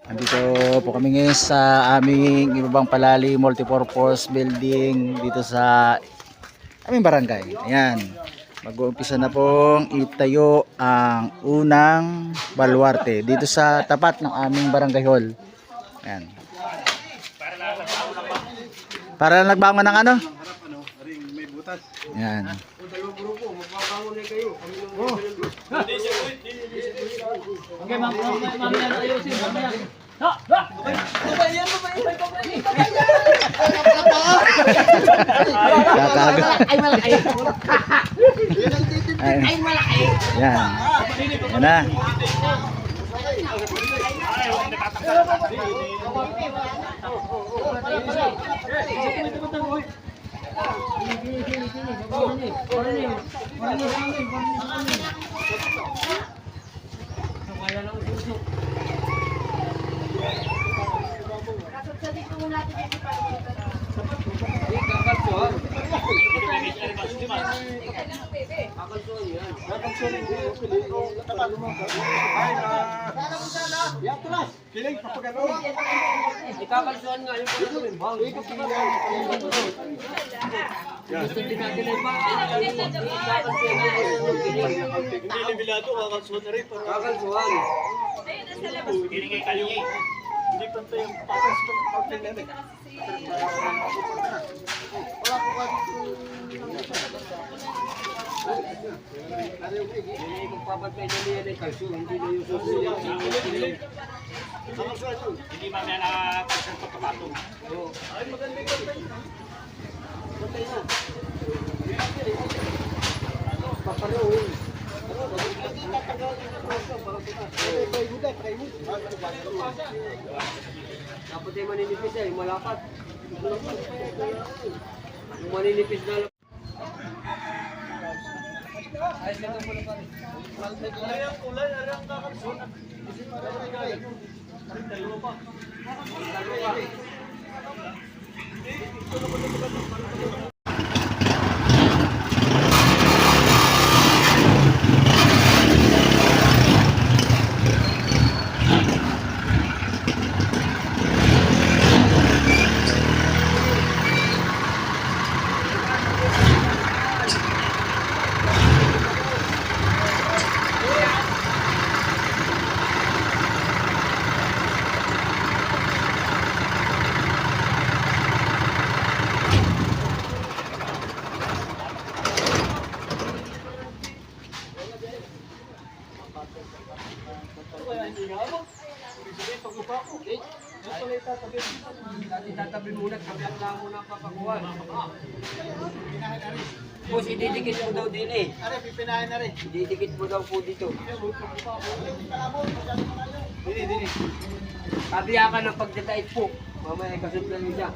Andito po kami ngayon sa aming ibabang palali multipurpose building dito sa aming barangay. Ayan. Mag-uumpisa na pong itayo ang unang baluarte dito sa tapat ng aming barangay hall. Ayan. Para nagbangon ng ano? May butas. Ayan. Dalawang grupo, magpapangon na kayo. Okay, mamaya na ayusin. Mamaya. Ha! Kakaga. Ay, malaki. Ay, Malaki. yan. Yan na. Kiling, papagano. Ikakalsuan nga yung pagkakulimbang. Gusto din natin ay Hindi libilado, kakalsuhan na rin. kakalsuan. Hindi kayo. Hindi pantay ang patas ng pagpinamit. Magpapatay na niya ng kalsyon, hindi na yung susunod. Hindi ba may nakakasal pagkapatong? Ay, maganda yung pantay. Pantay na. Paparoon. Dapat ay maninipis eh, malapat. Yung maninipis na lang. Ayos lang po lang. Kulay ang kulay, ari ang kakalsuhan. Dalawa pa. Itatabi muna, kabyak lang muna ang papakuha. Boss, ididikit mo daw din eh. Ari, pipinahin na rin. Ididikit mo daw po dito. Dini. Kabiyakan ng pagdadait po. Mamaya kasunod lang niya.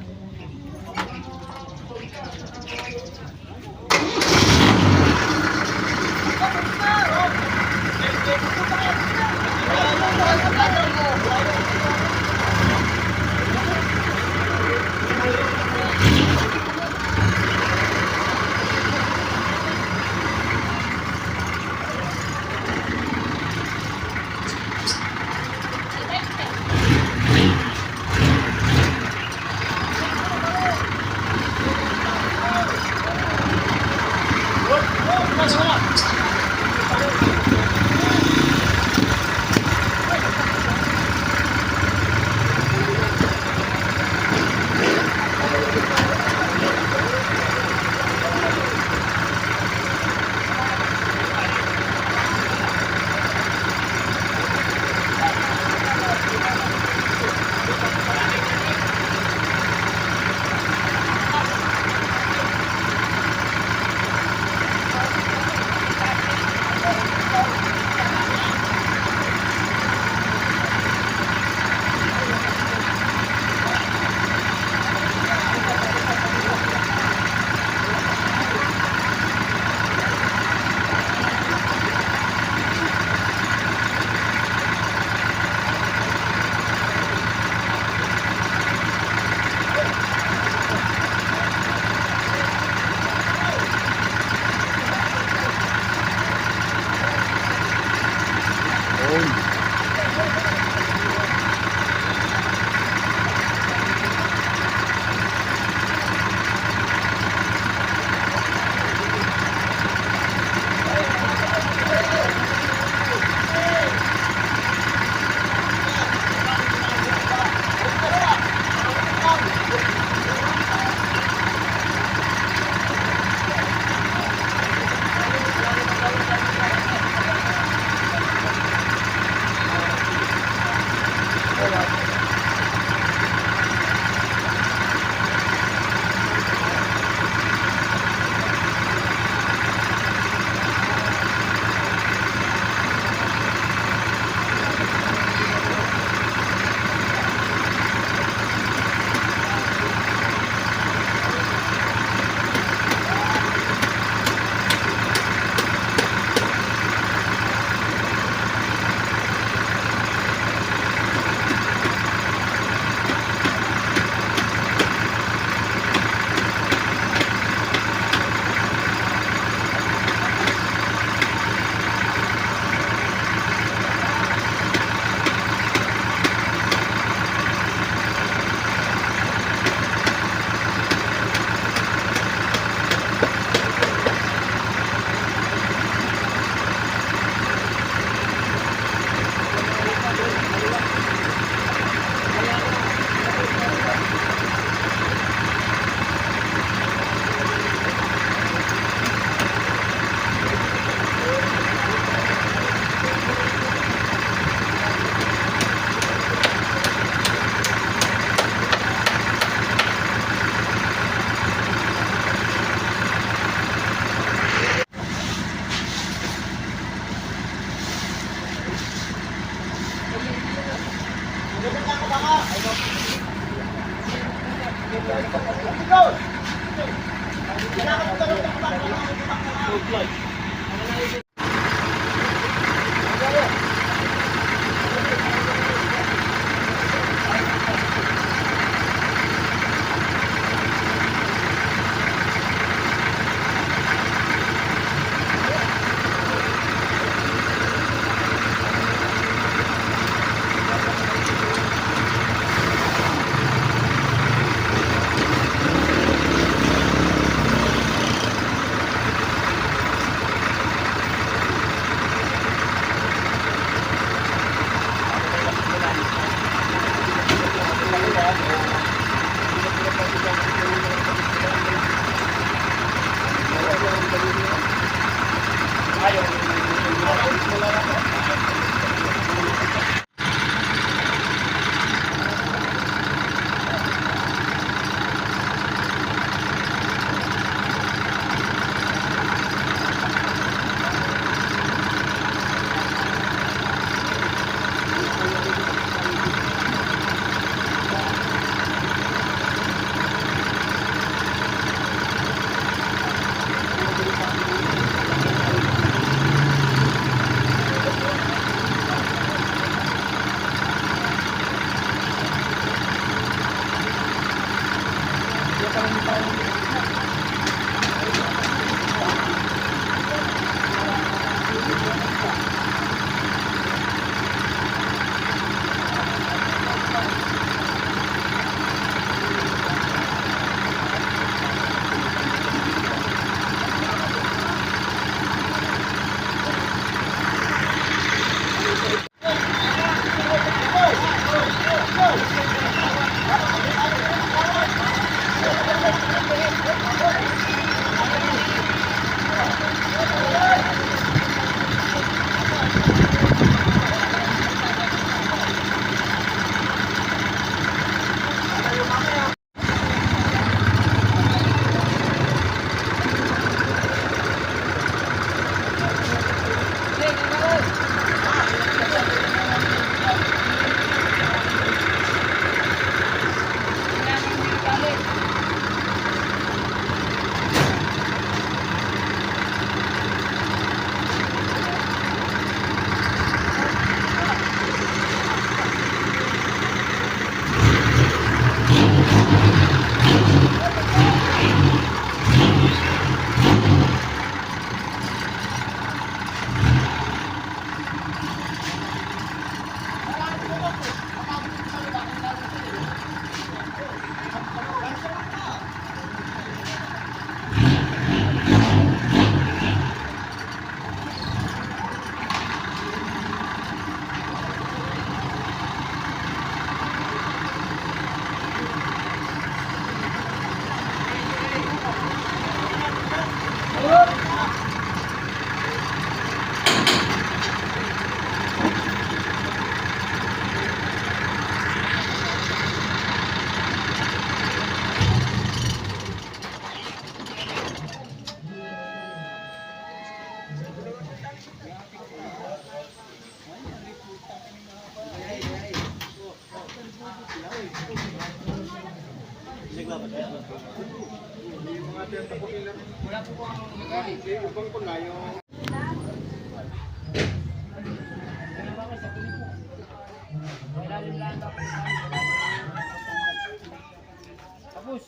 Tapos,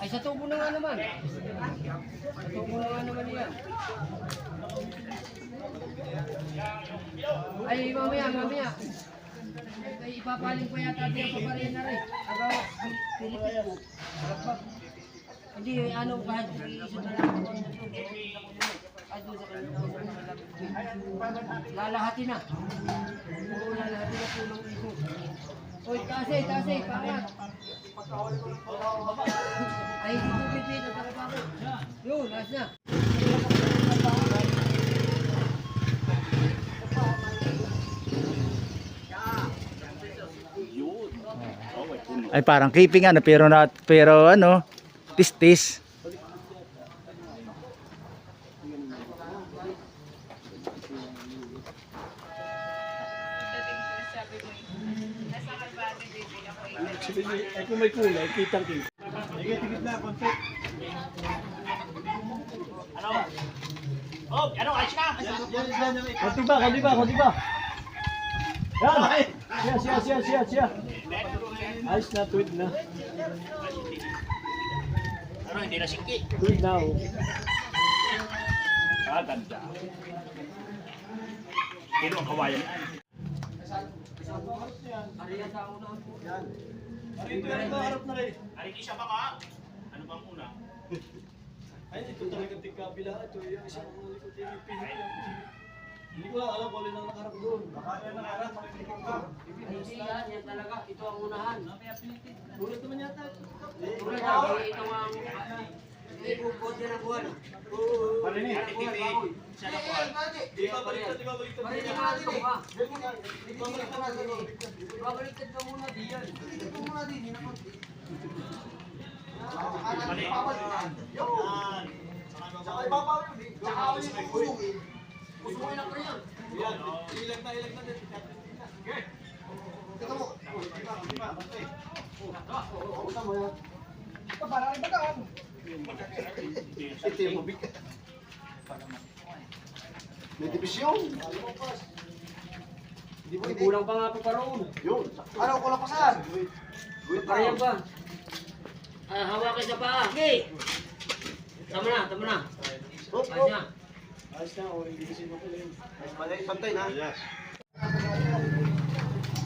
ay sa tubo na nga naman. Sa tubo na nga naman yan. Ay, mamaya. Ay, ipapaling pa yata diyan pa pa rin na rin. Agaw, Pilipit po. Hindi, ano, kahit isa na lang. Ay, doon sa kanila. Lalahati na. Oo, lalahati na po ng iso. Uy, tasay, pangat. Ay, dito pipit, natakapakot. Yun, ayos na. Ay parang keeping ano pero ano, tis-tis. Ay kung may kulay, kitang-kita. Sige, tigit na, konti. Ano? Oh, ano, ayos ka? Konti ba? Yan! Siya. Ayos na, tweet na. Ano, hindi na singki? Tweet na, oh. Ganda. Pero ang kawayan. Ariya sa una. Yan. Ito harap na rin. Ari siya baka. Ano bang una? Ay, ito talaga tigkabila. Ito yung isang likod yung pilit. Hindi ko lang alam kung alin ang nakaharap doon. Baka yan nakaharap. Hindi yan talaga. Ito ang unahan. Ulit naman yata. Tulad na, ito ang... Ibubot din ang buwan. Parinig. Siya na buwan. Di ba baliktad? Marinig nga ito ka. Babaliktad ka muna diyan. Mali. Yan. Usuin na ko yan. Yan. Ilag na din. Ito yung mabigat. May division. Hindi mo hindi. Kulang pa nga po paroon. Yun. Ano ko lang pasan? Parehab ba? Hawakan sa paa. Okay. Tama na. Hop, Ayos na. Ayos na, o hindi kasi makulim. Malay, pantay na.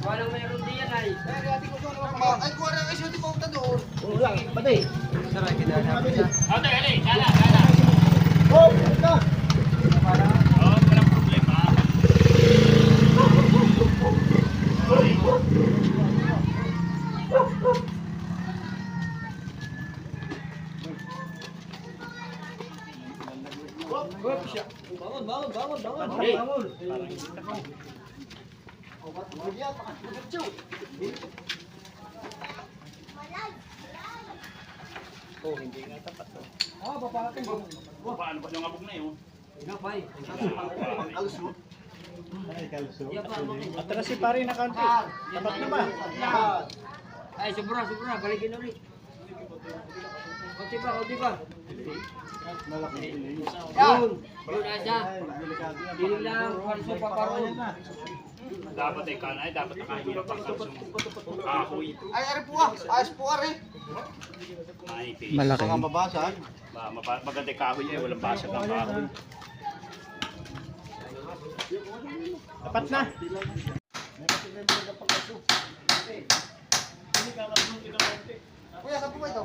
Walang mayroon diyan ay. Ay, kuha na kayo di pa uta doon. Oo lang, patay. Saray, kinahapin na. Ate, kala. Hop, ito. Oh, walang problema. Bangon. Oh, hindi nga tapat to. Paano ba yung abog na yun? Gabay. Kalusot. Atras si pare na kanti. Tapat na ba? Ay, sobra. Balikin ulit. Kunti pa. Yun. Asa. Dili lang. Kalso pa paroon. Dapat ay kanay, dapat nakahirap ang kahoy. Ay, ari po ah. Ayos po ari. Maipis. Malaki. Mga mabasag. Maganda yung kahoy niya, walang basag ang kahoy. Dapat na. Kuya, saan po ba ito?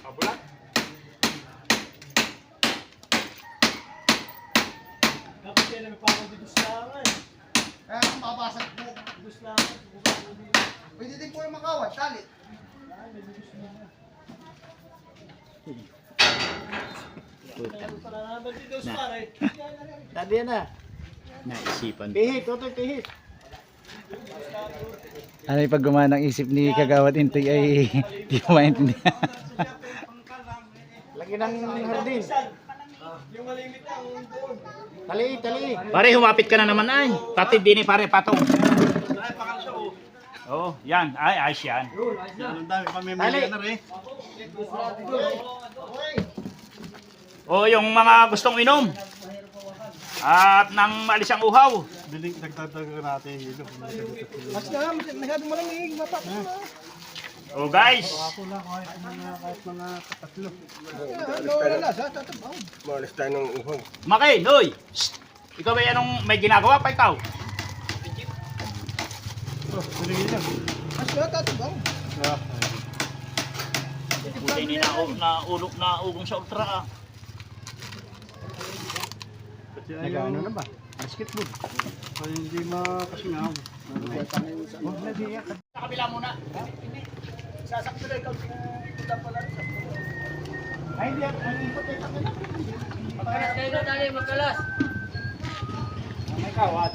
Kabulat. Dapat yan na parang dito sa langay. Kaya kung babasag po. Dito sa langay. Pwede din po yung makawat. Tali. Tadi na. Naisipan. Pihit, otoy pihit. Ano yung pag gumana ng isip ni Kagawad Intoy ay di ko maintindihan. Lagi ng hardin. Yung malimit lang doon. Tali. Pare, humapit ka na naman ay. Pati din pare patong. pakal siya oh. Oh, yan. Ay, ayos yan. Ang dami pamimili na rin. Oh, yung mga gustong inom. At nang maalis ang uhaw. Nagtatago natin yung ilog. Mas na, masyadong malamig. Mapak na. Oh, guys. Kahit mga tatlo. Wala, sa tatabaw. Maki, Noy. Shh. Ikaw ba anong may ginagawa pa ikaw? Mas na, tatabaw. Buti ni na ugong sa ultra ah. Nag-ano na ba? Basketball. Kaya hindi makasingaw. Sa kabila muna. Sasakto na ikaw. Ay, hindi ako. Magkalas kayo na tali, magkalas. May kawat.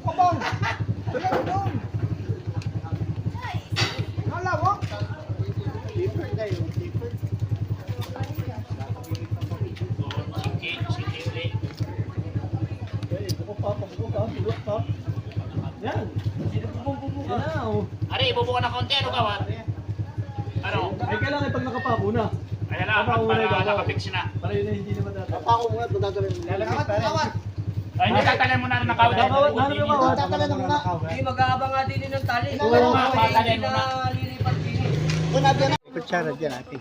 Kabang! Tuloy doon! Nalawak! Yan. Yan na oh. Ari, ibubuka na konti. Ano kawat? Ano? Ay kailangan pag nakapako na. Ayan na, para nakapix na. Para yun ay hindi naman dati. Ako muna, dadalhin. Lalagay pa rin. Ay, hindi tatalan mo na ng kawat. Tatalan na muna. Hindi mag-aabang nga din ng tali. Oo nga, patalin Hindi mo na. na lilipat din. Doon natin. Kutsara dyan natin.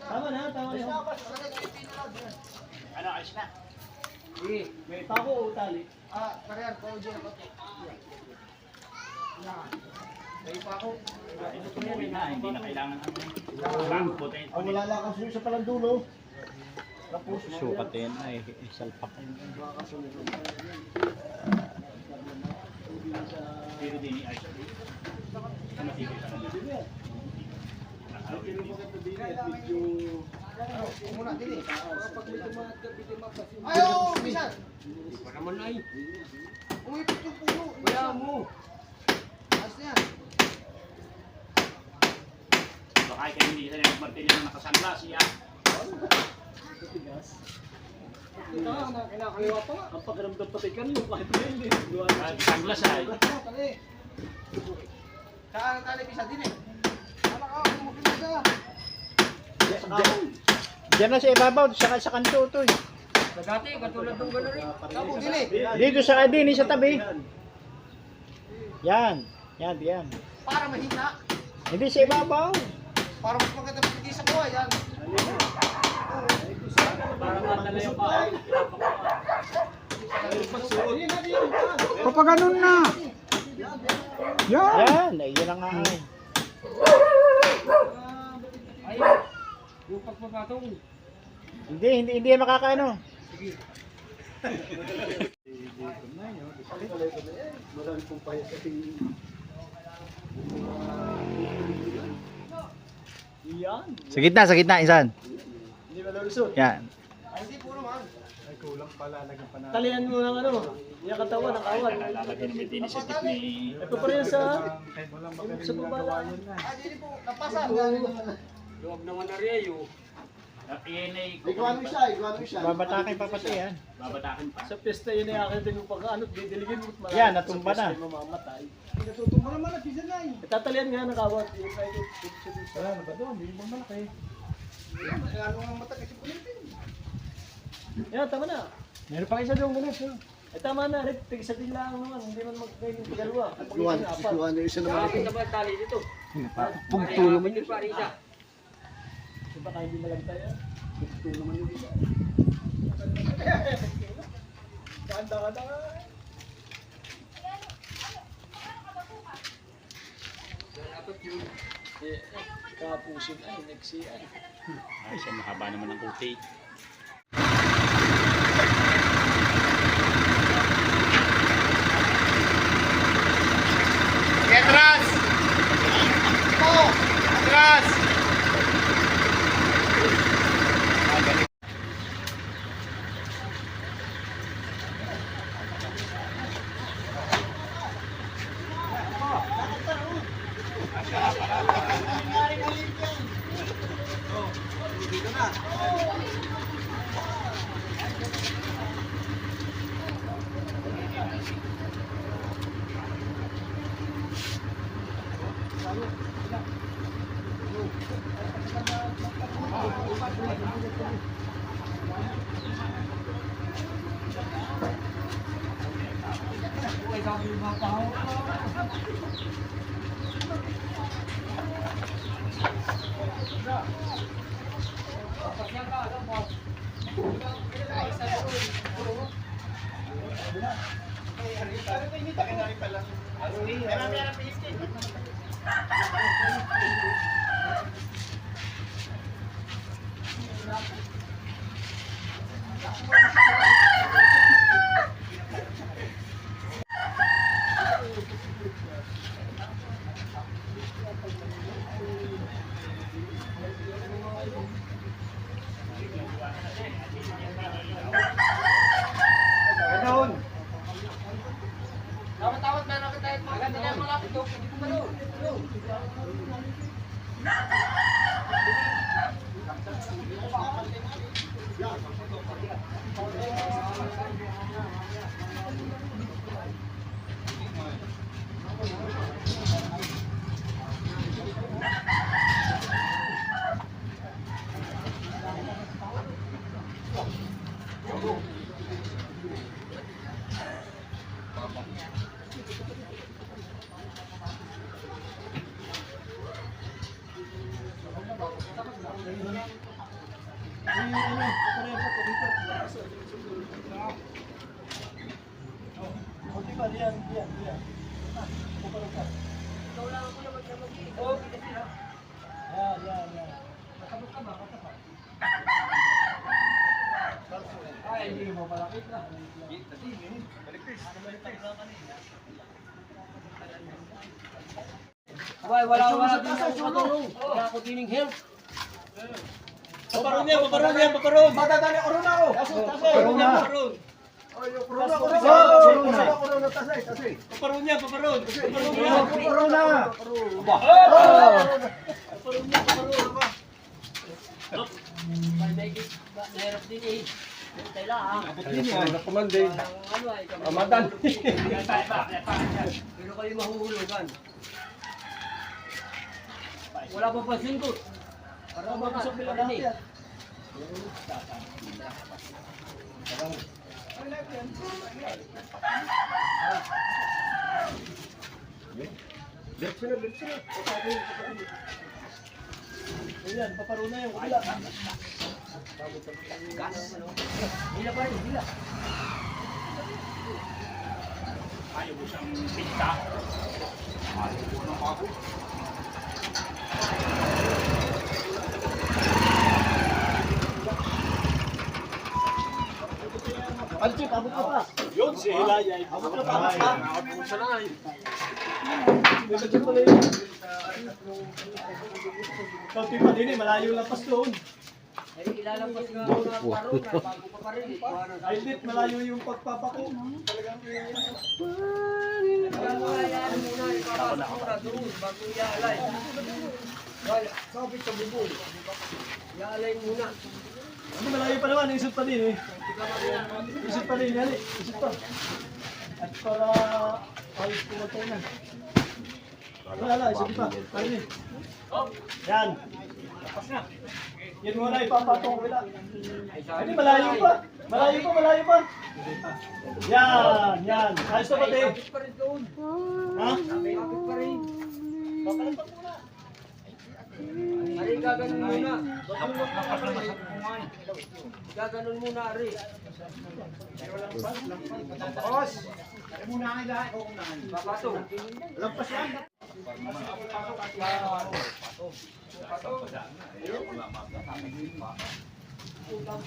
Tama na, tama na. Ano, ayos na. Sige, may pako o tali. Parehan, ko dyan ako. Ito tumuwi na, hindi na kailangan ang putin. Ang malalakas yun sa palang dulo. Sukatin ay salpak. Pero din ni ayos. Ano TV pa naman? Muna din eh. Ayaw, bisan. Umipit yung puno. Wala mo. Ayos na yan. Baka kayo hindi sa nagmartilyo na nakasangla siya. Kinakaliwa pa nga. Ang pakiramdam pati kan yung kahit na hindi. Sanglas ay. Saan tali bisa din eh. Ano ka, umukit ka. Diyan na sa ibabaw, sa kanto to eh. Sa dati, katulad ng gano'n rin. Tapos din eh. Dito sa din, sa tabi. Yan. Yan. Para mahina. Hindi sa ibabaw. Para mas maganda pagkiki sa kuha. Yan. Para matala yung bahay. Kapag ganun na. Yan. Ay, yun ang nga ay. Ayun. Yung pagpapatong. Hindi makakaano. Marami pong pahit kasi. Yan. Sa gitna, insan. Hindi ba nalusot? Yan. Ay, hindi po naman. Ay kulang pala. Lagyan pa na. Talian mo ng ano. Yung katawan ng kawan. Lalagyan naman din sa tip ni... Ito pa rin sa baba. Ay, hindi po. Napasan. Luwag naman na rin yun. Iyan ay... Iguan mo siya. Babatakin pa pati yan. Babatakin pa. Sa pista yun ay akin din yung pagkaano. Didiligin mo. Yan, natumba na. Sa pista ay mamamatay. Natutumba naman at isa na eh. Tatalian nga ng kawan. Yung tayo. Wala na ba doon? Hindi mo malaki. Ano nga mata kasi pulitin. Yan, tama na. Meron pa isa doon, ganun. Ay tama na. Tig-isa din lang naman. Hindi man mag-gayong tigalawa. Iguan na isa naman. Bakit na ba tali dito? Pugto naman Yung parisa. Baka hindi malagtay yan. Pugto naman yung isa. Kanda. Kapusin ay, nagsiyan. Ay, siya mahaba naman ang kuti. Atras! Atras! Tawat na lang kita. Maganda na yung malapit doon. Hindi ko malo. Wala din ako katulong. Wala ako tining help. Paparon niya. Matadali corona ko. Corona. Paparon niya. Corona. Nahirap din eh. Kailangan. Nakumandin. Ano ay kami. Amadan. Pero kayo mahuhulugan. Wala pa pansin ko. Para makasok nila din eh. Ayan, paparon na yung kabila. Hila pa rin, hila. Ayaw mo siyang pinta. Ayaw mo ng ako. Alchip, abot ka pa. Yun, si Hilaya. Abot na pa. Abot sa na. Medyo pala yun. Kaunti pa din eh, malayo lang pas doon. Ay, ilalampas nga ako na paro, bago pa pa rin eh. Ay, lit, malayo yung pagpapako. Talagang Kaya mga yan muna, ipapasok muna doon, bago iaalay. Sabit sa bubol. Iaalay muna. ano, malayo pa naman, isip pa din eh. Isip pa din, yan eh. Isip pa. At para ayos po ito na. Wala, isip pa. Ayun eh. Yan. Tapos na. Yan muna ipapatong wala. Ay, malayo pa. Malayo pa. Yan. Ayos na ba din? Sabit pa rin doon. Ha? Sabit pa rin. Papalapak muna. Ari, gaganon muna. Gaganon muna, Ari. Boss. Ay muna ang ilahay ko kung Papato. Lampas yan.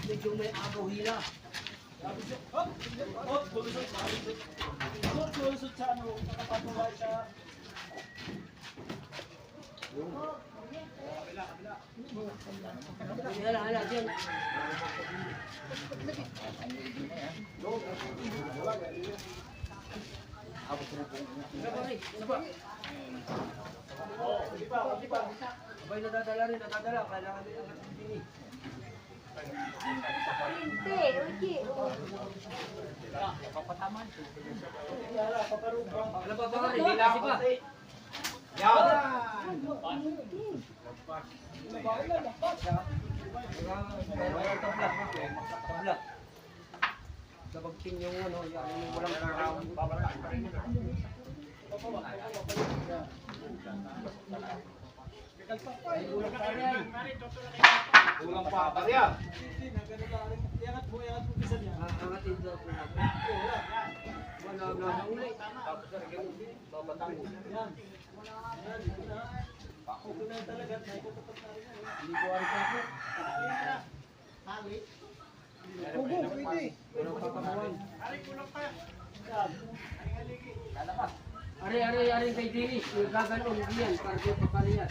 Medyo may agaw hila. Sulusot sa ano, nakapatuloy sa... Hala, dyan. Sabay nadadala rin, nadadala. Kailangan din ang ating eh. Wala pa ba rin? Kasi pa. Tabla. Gabagting yung ano, yung walang araw. Ulang pa ba yan? Iangat mo isa niya. Angatin daw po natin. Wala na uli. Tapos babatang mo. Yan. Yan, ito na. Ito na talaga. Naikatapat na rin yan. Hindi ko alam ako. Hali. Pugo, pwede. Walang kakamuan. Ari kay Dennis. Yung gaganon diyan. Para di pa pala yan.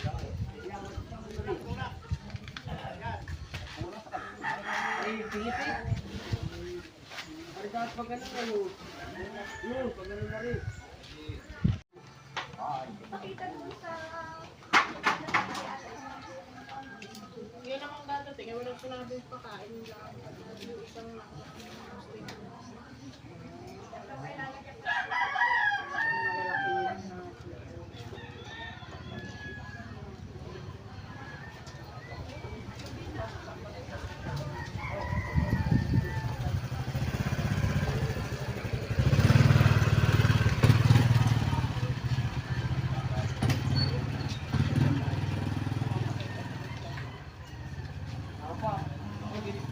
Ay, Pilipin. Ari dapat pag ganun na yun. Yun, pag ganun na rin. Ngayon akong dadating, ay walang sinabing pakain lang. Yung isang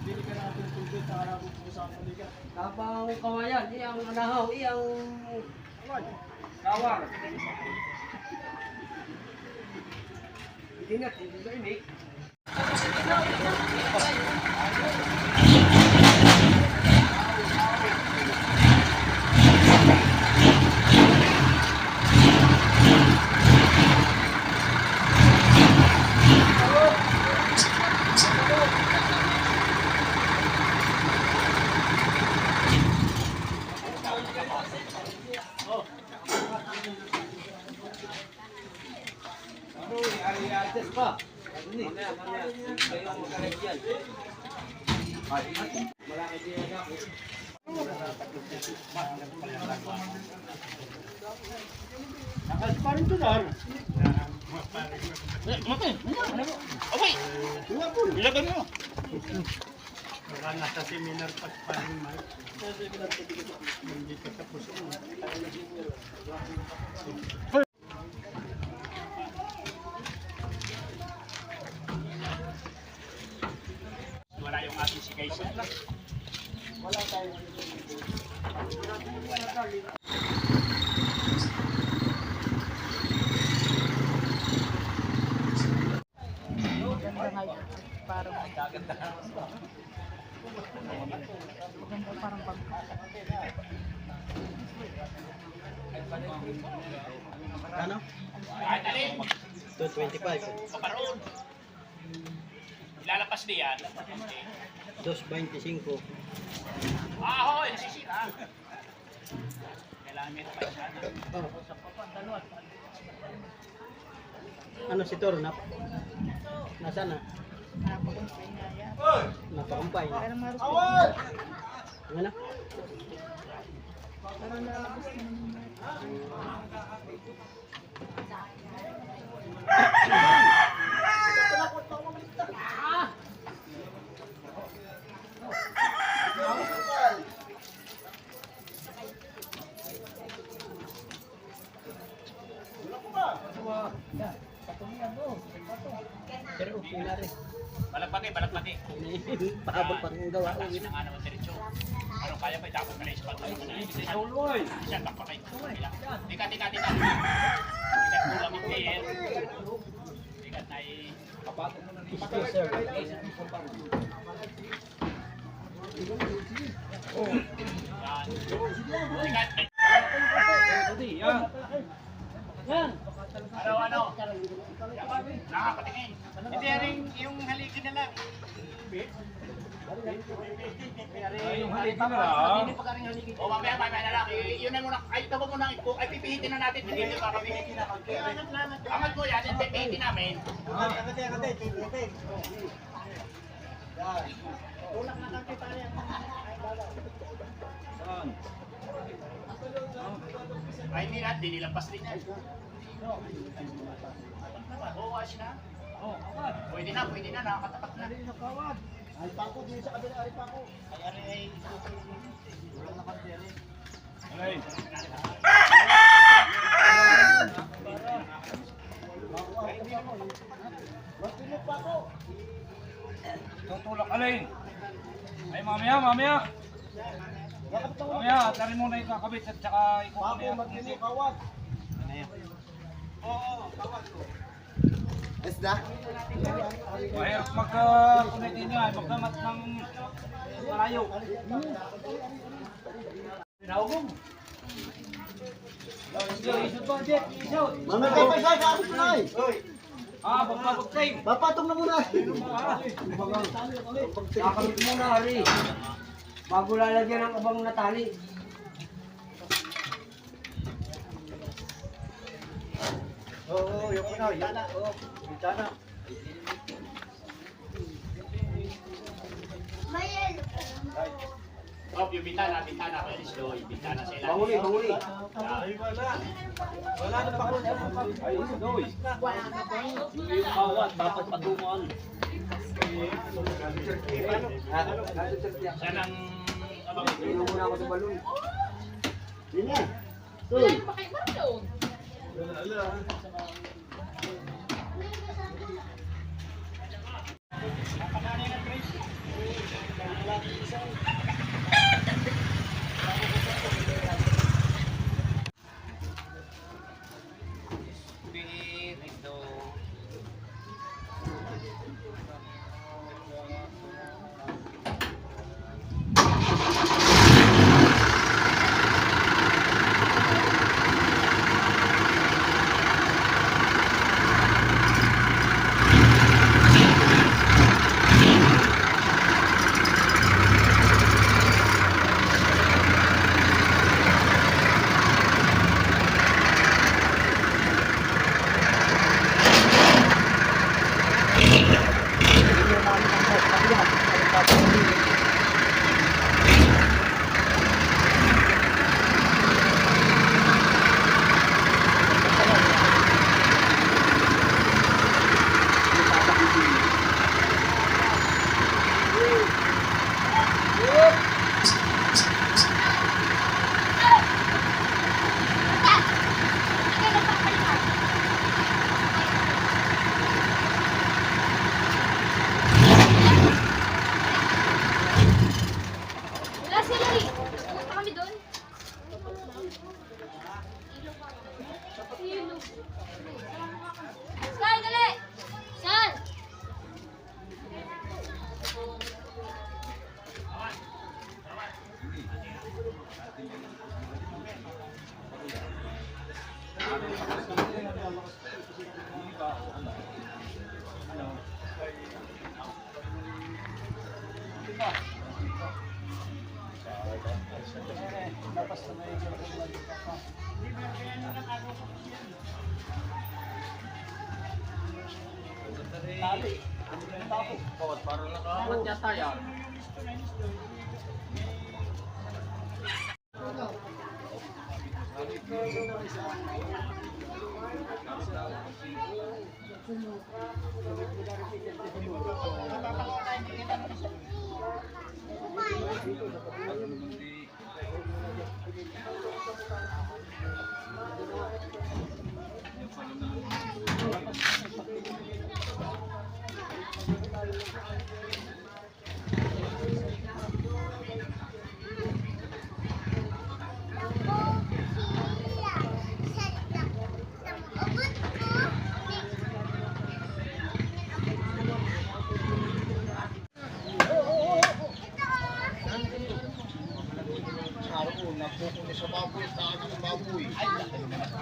Dili ka natin tubig sa harap mo sa Amerika. Kapang kawayan, iyang anahaw, iyang kawar. Hindi na, hindi na ini. Ano, i-adjust pa. Mamaya. Kayo ang makalagyan. Malaki din ako. Nakaspa rin doon ah. Mati, okay. Ilagay mo. Baka nasa seminar pa pa rin man. Sa seminar pa dito. Hindi pa tapos. Wala yung ating si Kaisa. Ano? Kahit alin. 225. Kaparoon. Ilalapas na yan. 225. Ah, hoy, nasisira. Kailangan meron pa sana. Ano si Toro? Nasaan na? Napakumpay. Awal! Ano? Pero okay na rin. Balagpaki. Pahabol pa rin ang gawa. Kasi na nga naman diretso. Ano kaya pa itapos ka na yung spot. Isa, bakpakay. Tikat. Tikat kulang ang player. Tikat na Yes, sir. Tikat. Ano? Nakakatingin. Hindi rin yung haligi na lang. Yung haligi na Hindi pa ka rin haligi. O mamaya na lang. Yun na muna. Ay, tabo muna. Ay, pipihitin na natin. Hindi pa kami. Angat mo yan. Pipihitin namin. Tulak na kang kita yan. Ay, hindi na. Dinilampas rin yan. Oo, wash na. Pwede na. Nakakatapat na. Ay, pako din sa kabila, ay pako. Tutulak alin. Ay mamaya, mamaya. Mamaya, tarin mo na yung kakabit at saka ikaw Pako, na yan. magdili, kawat. Isda? Mahirap mag-connect niya, ay magdamat ng malayo. Naugong. Mamay kayo pa siya, sa akin na Ah, bagpapagtay. Papatong na muna. Kakabit muna, Hari. Bago lalagyan ng abang na tali. Oo, yung una, yana. Oo, bitana. Oh, yung bintana ko yung slow, yung bintana sa ilalim. Bahuli, bahuli. Ay, wala. Wala na pako. Ay, doy. Bawat, dapat patungon. Yan ang abang. Inom muna ako sa balon. Yun yan. Wala yung pakibar doon. Wala sila rin. Pumunta kami doon. Sky, dali! Saan? Parang yata yan.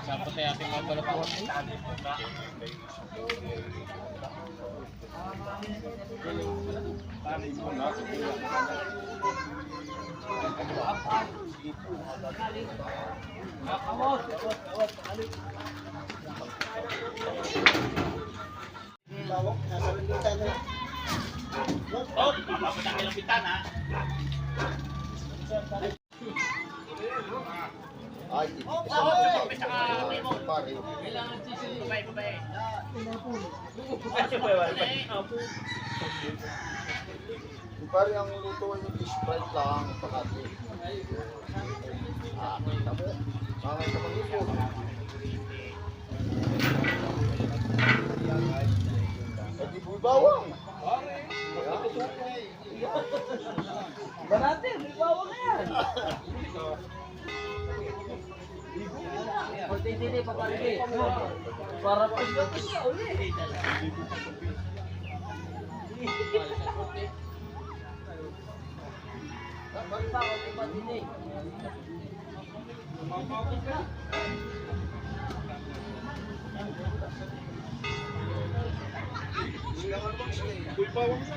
Dapat ay ating mabalapuan. Bawak, nasa rinita na. Oh, papapunta kayo ng bintana. Ay, pare. Babay, babay. Pare ang luto ay yung Sprite lang, pakati. Kita mo, bakit sa pag-ipo? Eh di buhay bawang. Ba natin, bawa na yan. Hindi, paparili. Para pagdating niya uli. Buhay bawang na.